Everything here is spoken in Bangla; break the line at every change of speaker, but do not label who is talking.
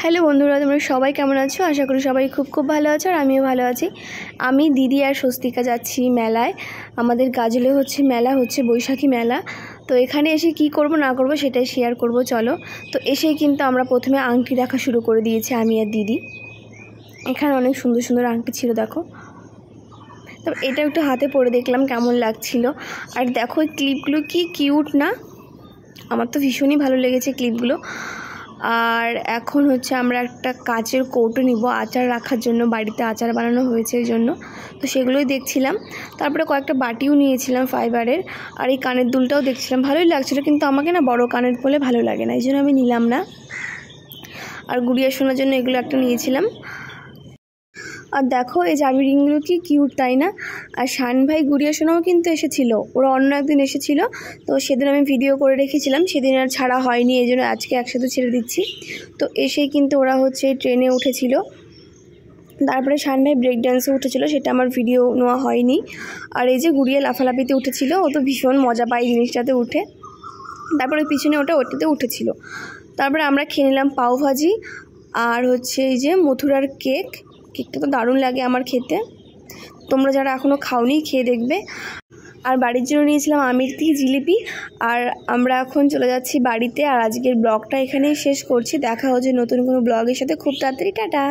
হ্যালো বন্ধুরা, তোমরা সবাই কেমন আছো? আশা করি সবাই খুব ভালো আছো আর আমিও ভালো আছি। আমি দিদি আর স্বস্তিকা যাচ্ছি মেলায়। আমাদের গাজলে মেলা হচ্ছে, বৈশাখী মেলা। তো এখানে এসে কি করব না করব সেটাই শেয়ার করব। চলো। তো এসেই কিন্তু আমরা প্রথমে আংটি দেখা শুরু করে দিয়েছি আমি আর দিদি। এখানে অনেক সুন্দর সুন্দর আংটি ছিল, দেখো। তো এটা একটু হাতে পরে দেখলাম কেমন লাগছিল। আর দেখো এই ক্লিপগুলো কি কিউট না? আমার তো ভীষণই ভালো লেগেছে ক্লিপগুলো। আর এখন আমরা একটা কাচের কৌটো নিব আচার রাখার জন্য, বাড়িতে আচার বানানো হয়েছে এই জন্য। তো সেগুলোই দেখছিলাম। তারপরে কয়েকটা বাটিও নিয়েছিলাম ফাইবারের। আর এই কানের দুলটাও দেখছিলাম, ভালোই লাগছিলো, কিন্তু আমাকে না বড় কানের বলে ভালো লাগে না, এই জন্য আমি নিলাম না। আর গুড়িয়া শোনার জন্য এগুলো একটা নিয়েছিলাম। আর দেখো এই চাবি রিংগুলো কি কিউট, তাই না? আর শান ভাই গুড়িয়া শোনাও কিন্তু এসেছিলো, ওরা অন্য একদিন এসেছিলো। তো সেদিন আমি ভিডিও করে রেখেছিলাম, সেদিন আর ছাড়া হয়নি, এই জন্য আজকে একসাথে ছেড়ে দিচ্ছি। তো এসেই কিন্তু ওরা ট্রেনে উঠেছিল। তারপরে শান ভাই ব্রেক ড্যান্সে উঠেছিল, সেটা আমার ভিডিও নেওয়া হয়নি। আর এই যে গুড়িয়া লাফালাফিতে উঠেছিল, ও তো ভীষণ মজা পায় জিনিসটাতে উঠে। তারপরে পিছনে ওটাতে উঠেছিল। তারপরে আমরা খেয়ে নিলাম পাওভাজি আর এই যে মথুরার কেকটা তো দারুণ লাগে আমার খেতে। তোমরা যারা এখনও খাওনি খেয়ে দেখবে। আর বাড়ির জন্য নিয়েছিলাম আমির থেকে জিলিপি। আর আমরা এখন চলে যাচ্ছি বাড়িতে। আর আজকের ব্লগটা এখানেই শেষ করছি। দেখা হচ্ছে নতুন কোনো ব্লগের সাথে খুব তাড়াতাড়ি। টাটা।